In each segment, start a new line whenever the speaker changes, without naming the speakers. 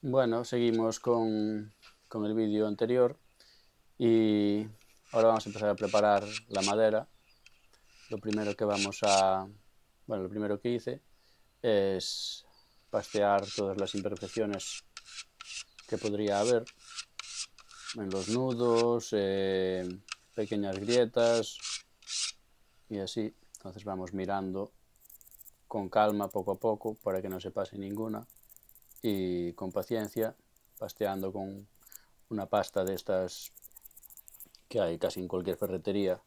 Bueno, seguimos con el vídeo anterior y ahora vamos a empezar a preparar la madera. Lo primero que lo primero que hice es pastear todas las imperfecciones que podría haber en los nudos, pequeñas grietas y así. Entonces vamos mirando con calma poco a poco para que no se pase ninguna y con paciencia, pasteando con una pasta de estas que hay casi en cualquier ferretería,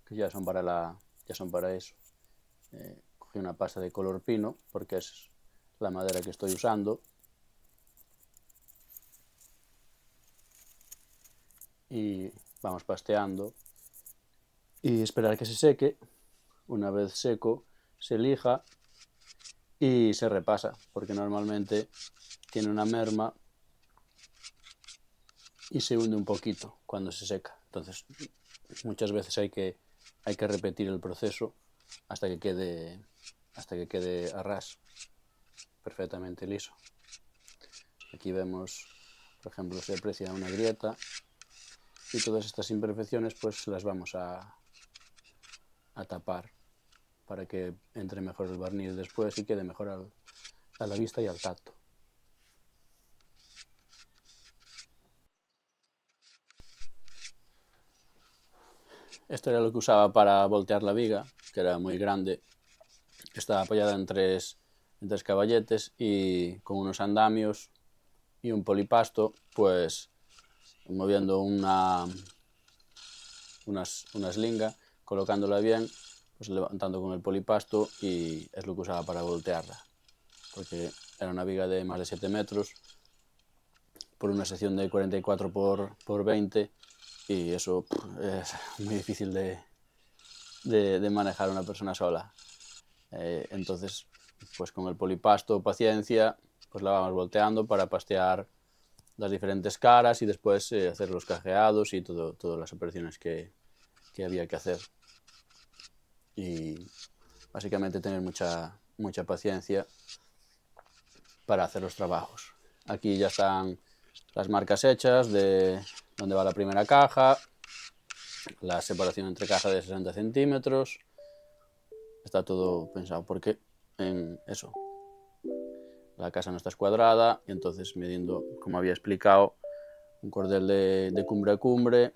que ya son para eso. Cogí una pasta de color pino porque es la madera que estoy usando y vamos pasteando y esperar que se seque. Una vez seco se lija y se repasa porque normalmente tiene una merma y se hunde un poquito cuando se seca. Entonces muchas veces hay que repetir el proceso hasta que quede a ras, perfectamente liso. Aquí vemos, por ejemplo, se aprecia una grieta y todas estas imperfecciones pues las vamos a tapar para que entre mejor el barniz después y quede mejor a la vista y al tacto. Esto era lo que usaba para voltear la viga, que era muy grande. Estaba apoyada en tres caballetes y con unos andamios y un polipasto, pues moviendo una slinga, colocándola bien, pues levantando con el polipasto, y es lo que usaba para voltearla, porque era una viga de más de 7 metros por una sección de 44 por 20 y eso es muy difícil de manejar una persona sola. Entonces, pues con el polipasto, paciencia, pues la vamos volteando para pastear las diferentes caras y después hacer los cajeados y todas las operaciones que había que hacer. Y básicamente tener mucha paciencia para hacer los trabajos. Aquí ya están las marcas hechas de dónde va la primera caja, la separación entre caja de 60 centímetros. Está todo pensado porque en eso, la casa no está escuadrada y entonces midiendo, como había explicado, un cordel de cumbre a cumbre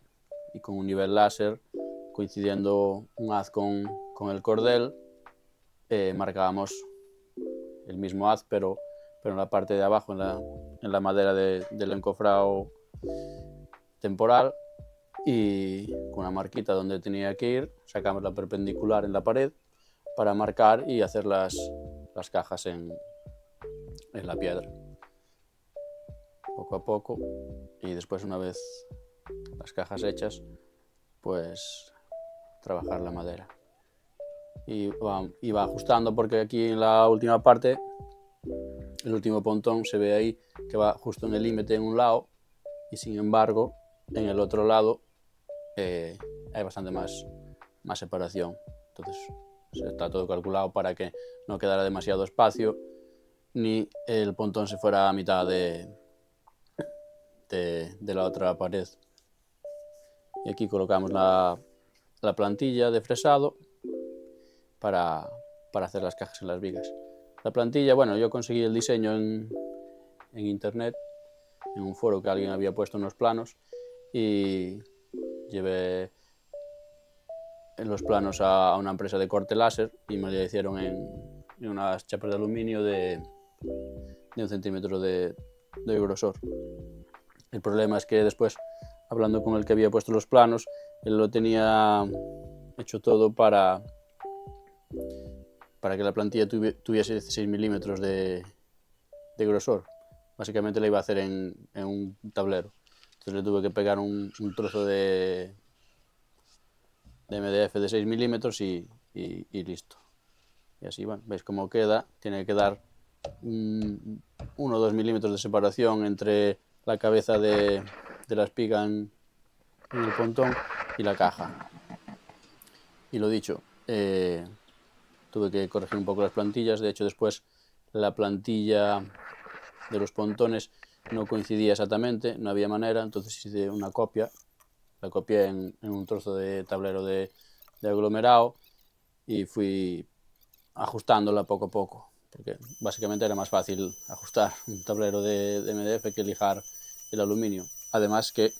y con un nivel láser coincidiendo un haz con el cordel, marcábamos el mismo haz pero en la parte de abajo, en la madera del encofrado temporal, y con una marquita donde tenía que ir sacamos la perpendicular en la pared para marcar y hacer las cajas en la piedra poco a poco, y después, una vez las cajas hechas, pues trabajar la madera y va ajustando, porque aquí en la última parte, el último pontón, se ve ahí que va justo en el límite en un lado y sin embargo en el otro lado hay bastante más separación. Entonces está todo calculado para que no quedara demasiado espacio ni el pontón se fuera a mitad de la otra pared. Y aquí colocamos la plantilla de fresado para hacer las cajas en las vigas. La plantilla, bueno, yo conseguí el diseño en internet, en un foro que alguien había puesto unos planos, y llevé en los planos a una empresa de corte láser y me lo hicieron en unas chapas de aluminio de 1 centímetro de grosor. El problema es que después, hablando con el que había puesto los planos, él lo tenía hecho todo para que la plantilla tuviese 16 milímetros de grosor. Básicamente la iba a hacer en un tablero. Entonces le tuve que pegar un trozo de MDF de 6 milímetros y listo. Y así, bueno, veis cómo queda. Tiene que dar 1 o 2 milímetros de separación entre la cabeza de la espiga en el pontón y la caja. Y lo dicho, tuve que corregir un poco las plantillas. De hecho, después la plantilla de los pontones no coincidía exactamente, no había manera, entonces hice una copia, la copié en un trozo de tablero de aglomerado y fui ajustándola poco a poco, porque básicamente era más fácil ajustar un tablero de MDF que lijar el aluminio. Además que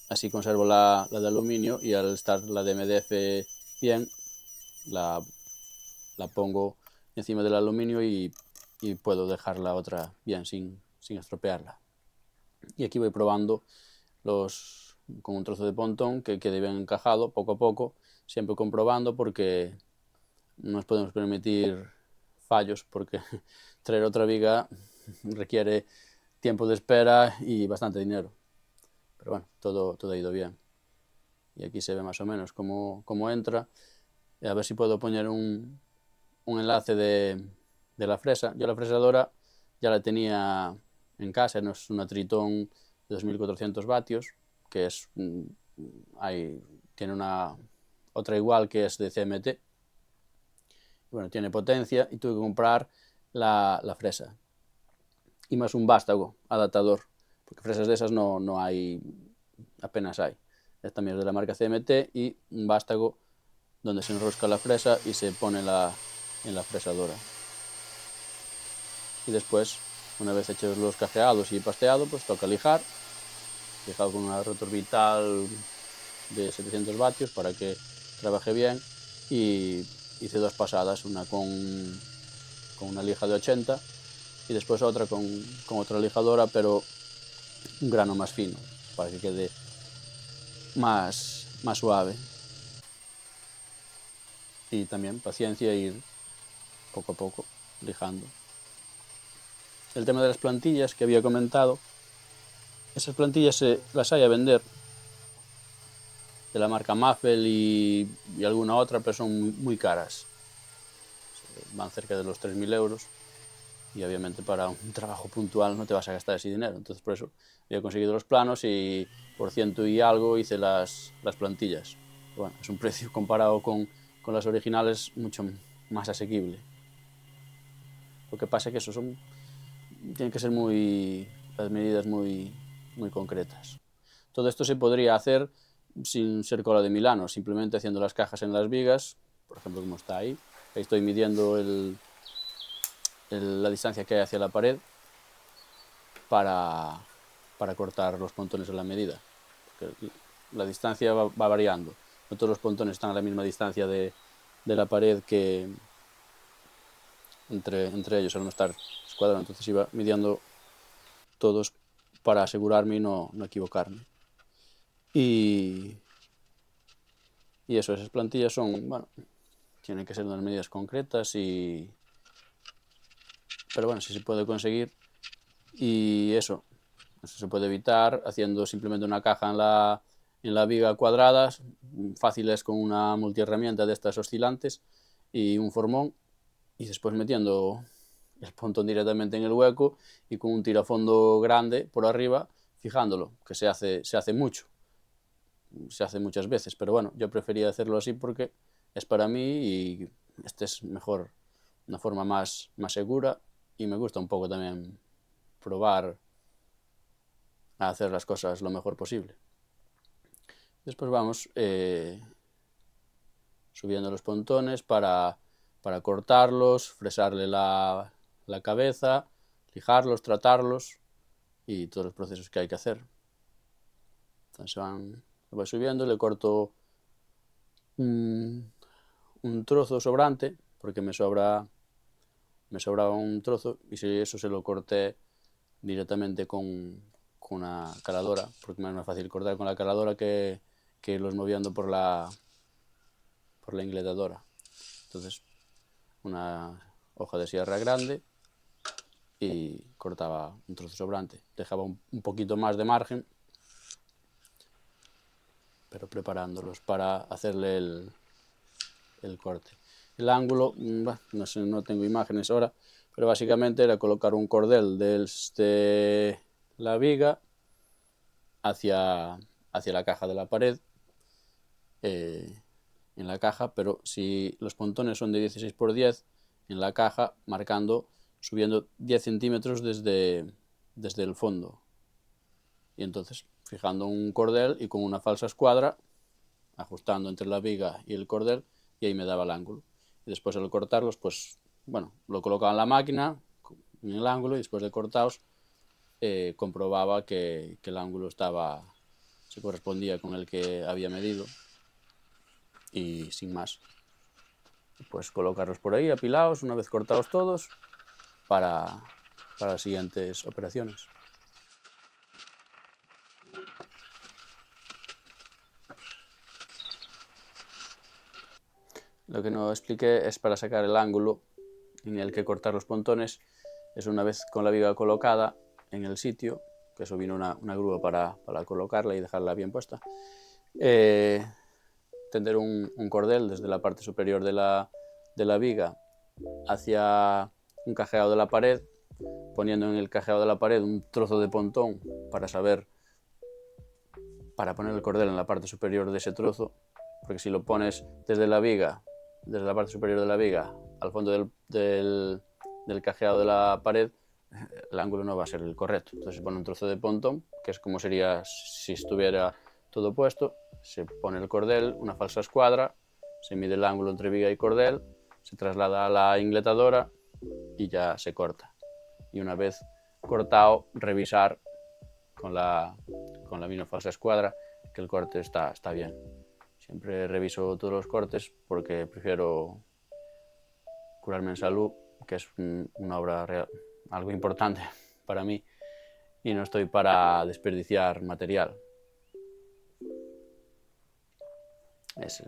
así conservo la de aluminio y al estar la de MDF bien, la pongo encima del aluminio y puedo dejar la otra bien sin estropearla. Y aquí voy probando con un trozo de pontón que quede bien encajado poco a poco, siempre comprobando porque no nos podemos permitir fallos, porque traer otra viga requiere tiempo de espera y bastante dinero. Pero bueno, todo ha ido bien. Y aquí se ve más o menos cómo entra. A ver si puedo poner un enlace de la fresa. Yo la fresadora ya la tenía en casa, no es una Triton de 2400 vatios, que es tiene otra igual que es de CMT. Bueno, tiene potencia y tuve que comprar la fresa. Y más un vástago adaptador, porque fresas de esas no hay, apenas hay. Esta también es de la marca CMT y un vástago donde se enrosca la fresa y se pone en la fresadora. Y después, una vez hechos los cajeados y pasteado, pues toca lijar, lijado con una rotorbital de 700 vatios para que trabaje bien, y hice dos pasadas, una con una lija de 80 y después otra con otra lijadora, pero un grano más fino, para que quede más suave. Y también paciencia, ir poco a poco lijando. El tema de las plantillas que había comentado, esas plantillas las hay a vender de la marca Maffel y alguna otra, pero son muy caras. Van cerca de los 3.000 euros y obviamente para un trabajo puntual no te vas a gastar ese dinero. Entonces por eso había conseguido los planos y por ciento y algo hice las plantillas. Bueno, es un precio comparado con las originales mucho más asequible. Lo que pasa es que tienen que ser las medidas muy concretas. Todo esto se podría hacer sin ser cola de Milano, simplemente haciendo las cajas en las vigas, por ejemplo como está ahí. Ahí estoy midiendo la distancia que hay hacia la pared para cortar los pontones a la medida. Porque la distancia va variando, no todos los pontones están a la misma distancia de la pared que entre ellos al no estar escuadrado, entonces iba midiendo todos para asegurarme y no equivocarme. Y eso, esas plantillas tienen que ser de unas medidas concretas pero bueno, si se puede conseguir. Y eso se puede evitar haciendo simplemente una caja en la viga cuadrada, fáciles con una multiherramienta de estas oscilantes y un formón, y después metiendo el pontón directamente en el hueco y con un tirafondo grande por arriba fijándolo, que se hace mucho. Se hace muchas veces, pero bueno, yo prefería hacerlo así porque es para mí y es mejor, una forma más segura, y me gusta un poco también probar a hacer las cosas lo mejor posible. Después vamos subiendo los pontones para cortarlos, fresarle la cabeza, lijarlos, tratarlos y todos los procesos que hay que hacer. Entonces lo voy subiendo, le corto un trozo sobrante, porque me sobraba un trozo, y si eso se lo corté directamente con una caladora, porque me es más fácil cortar con la caladora que los moviendo por la ingletadora. Entonces una hoja de sierra grande y cortaba un trozo sobrante, dejaba un poquito más de margen, pero preparándolos para hacerle el corte. El ángulo, no sé, no tengo imágenes ahora, pero básicamente era colocar un cordel desde la viga hacia la caja de la pared, en la caja, pero si los pontones son de 16 por 10, en la caja marcando, subiendo 10 centímetros desde desde el fondo. Y entonces, fijando un cordel y con una falsa escuadra, ajustando entre la viga y el cordel, y ahí me daba el ángulo. Y después al cortarlos, pues, bueno, lo colocaba en la máquina, en el ángulo, y después de cortados, comprobaba que el ángulo se correspondía con el que había medido, y sin más. Pues colocarlos por ahí, apilados, una vez cortados todos, para las siguientes operaciones. Lo que no expliqué es para sacar el ángulo en el que cortar los pontones, es una vez con la viga colocada en el sitio, que eso vino una grúa para colocarla y dejarla bien puesta, tender un cordel desde la parte superior de la viga hacia un cajeado de la pared, poniendo en el cajeado de la pared un trozo de pontón para poner el cordel en la parte superior de ese trozo, porque si lo pones desde la parte superior de la viga al fondo del cajeado de la pared, el ángulo no va a ser el correcto. Entonces se pone un trozo de pontón, que es como sería si estuviera todo puesto, se pone el cordel, una falsa escuadra, se mide el ángulo entre viga y cordel, se traslada a la ingletadora y ya se corta. Y una vez cortado, revisar con la misma falsa escuadra que el corte está bien. Siempre reviso todos los cortes porque prefiero curarme en salud, que es una obra real, algo importante para mí, y no estoy para desperdiciar material.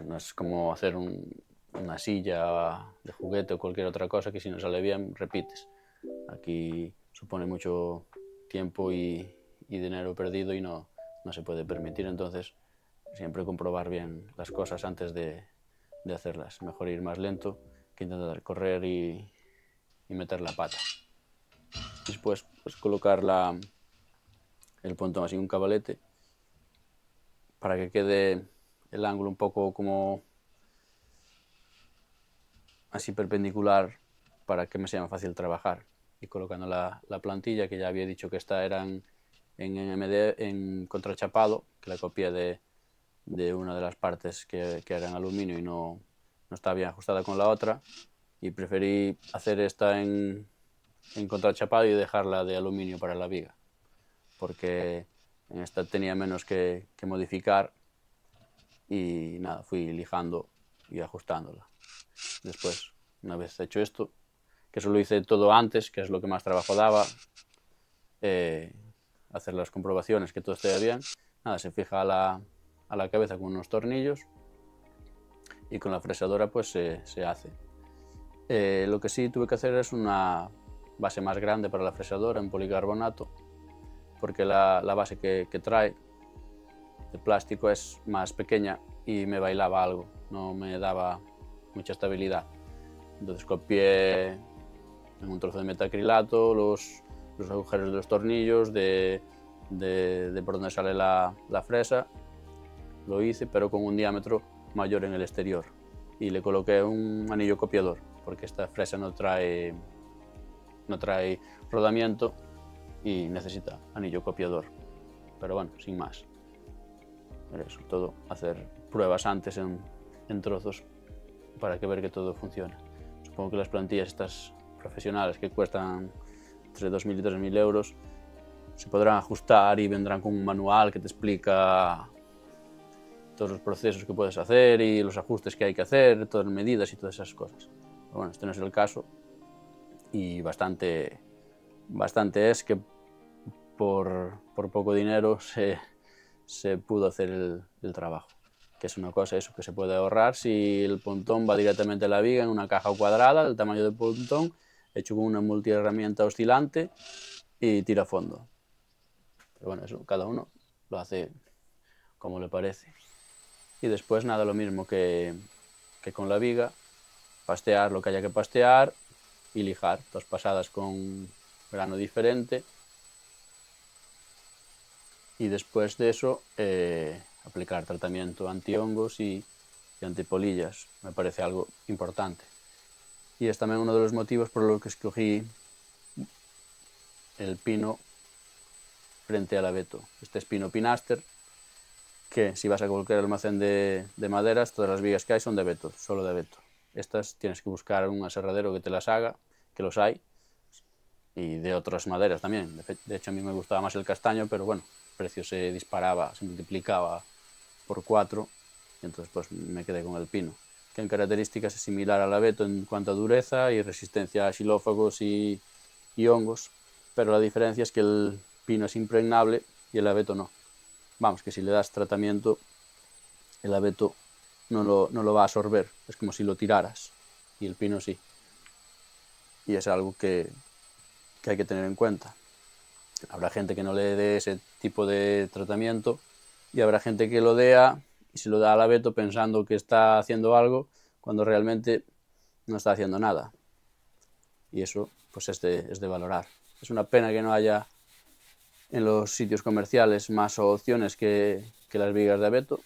No es como hacer una silla de juguete o cualquier otra cosa que si no sale bien repites. Aquí supone mucho tiempo y dinero perdido y no se puede permitir, entonces siempre comprobar bien las cosas antes de hacerlas. Mejor ir más lento que intentar correr y meter la pata. Después pues, colocar el pontón así en un cabalete para que quede el ángulo un poco como así perpendicular para que me sea más fácil trabajar. Y colocando la plantilla, que ya había dicho que esta era en MD, en contrachapado, que la copié de una de las partes que era en aluminio y no estaba bien ajustada con la otra, y preferí hacer esta en contrachapado y dejarla de aluminio para la viga, porque en esta tenía menos que modificar y nada, fui lijando y ajustándola. Después, una vez hecho esto, que eso lo hice todo antes, que es lo que más trabajo daba, hacer las comprobaciones que todo esté bien, nada, se fija a la cabeza con unos tornillos y con la fresadora pues se hace. Lo que sí tuve que hacer es una base más grande para la fresadora en policarbonato, porque la base que trae de plástico es más pequeña y me bailaba algo, no me daba mucha estabilidad. Entonces copié en un trozo de metacrilato los agujeros de los tornillos, de por donde sale la fresa. Lo hice, pero con un diámetro mayor en el exterior. Y le coloqué un anillo copiador, porque esta fresa no trae rodamiento y necesita anillo copiador. Pero bueno, sin más. Pero eso, todo, hacer pruebas antes en trozos para ver que todo funciona. Supongo que las plantillas estas profesionales que cuestan entre 2.000 y 3.000 euros se podrán ajustar y vendrán con un manual que te explica todos los procesos que puedes hacer y los ajustes que hay que hacer, todas las medidas y todas esas cosas. Pero bueno, este no es el caso y bastante es que por poco dinero se pudo hacer el trabajo, que es una cosa eso que se puede ahorrar si el pontón va directamente a la viga en una caja cuadrada del tamaño del pontón, hecho con una multiherramienta oscilante y tira a fondo. Pero bueno, eso cada uno lo hace como le parece. Y después nada, lo mismo que con la viga, pastear lo que haya que pastear y lijar, 2 pasadas con grano diferente. Y después de eso aplicar tratamiento antihongos y antipolillas, me parece algo importante. Y es también uno de los motivos por los que escogí el pino frente al abeto. Este es pino pinaster, que si vas a cualquier almacén de maderas, todas las vigas que hay son de abeto, solo de abeto. Estas tienes que buscar un aserradero que te las haga, que los hay, y de otras maderas también. De hecho, a mí me gustaba más el castaño, pero bueno, el precio se disparaba, se multiplicaba por 4, y entonces pues me quedé con el pino, que en características es similar al abeto en cuanto a dureza y resistencia a xilófagos y hongos, pero la diferencia es que el pino es impregnable y el abeto no. Vamos, que si le das tratamiento, el abeto no lo va a absorber, es como si lo tiraras, y el pino sí. Y es algo que hay que tener en cuenta. Habrá gente que no le dé ese tipo de tratamiento y habrá gente que lo dé y se lo da al abeto pensando que está haciendo algo cuando realmente no está haciendo nada. Y eso pues es de valorar. Es una pena que no haya en los sitios comerciales más opciones que las vigas de abeto,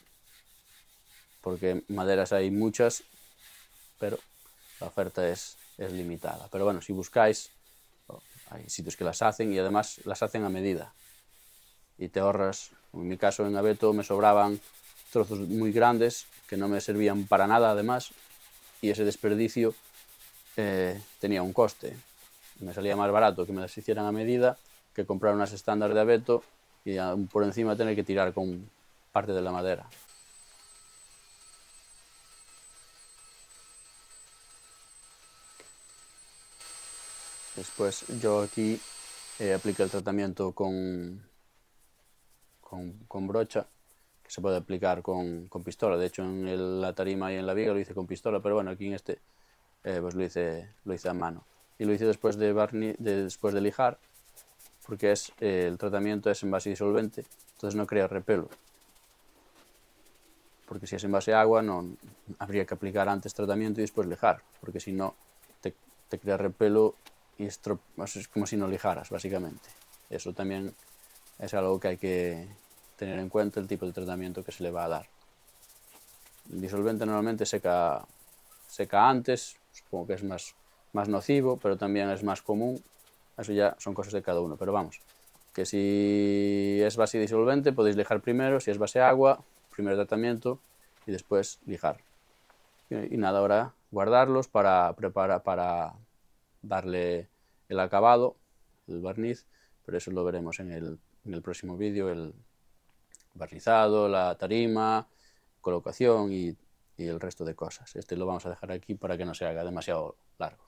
porque maderas hay muchas, pero la oferta es limitada. Pero bueno, si buscáis, hay sitios que las hacen y además las hacen a medida. Y te ahorras, en mi caso en abeto me sobraban trozos muy grandes que no me servían para nada además, y ese desperdicio tenía un coste. Me salía más barato que me las hicieran a medida que comprar unas estándar de abeto y por encima tener que tirar con parte de la madera. Después yo aquí apliqué el tratamiento con brocha, que se puede aplicar con pistola. De hecho en la tarima y en la viga lo hice con pistola, pero bueno, aquí en este pues lo hice a mano. Y lo hice después de lijar, porque el tratamiento es en base disolvente, entonces no crea repelo. Porque si es en base a agua, no habría que aplicar antes tratamiento y después lijar, porque si no te crea repelo y es como si no lijaras, básicamente. Eso también es algo que hay que tener en cuenta, el tipo de tratamiento que se le va a dar. El disolvente normalmente seca antes, supongo que es más nocivo, pero también es más común. Eso ya son cosas de cada uno, pero vamos, que si es base disolvente podéis lijar primero, si es base agua, primero tratamiento y después lijar. Y nada, ahora guardarlos para darle el acabado, el barniz, pero eso lo veremos en el próximo vídeo, el barnizado, la tarima, colocación y el resto de cosas. Este lo vamos a dejar aquí para que no se haga demasiado largo.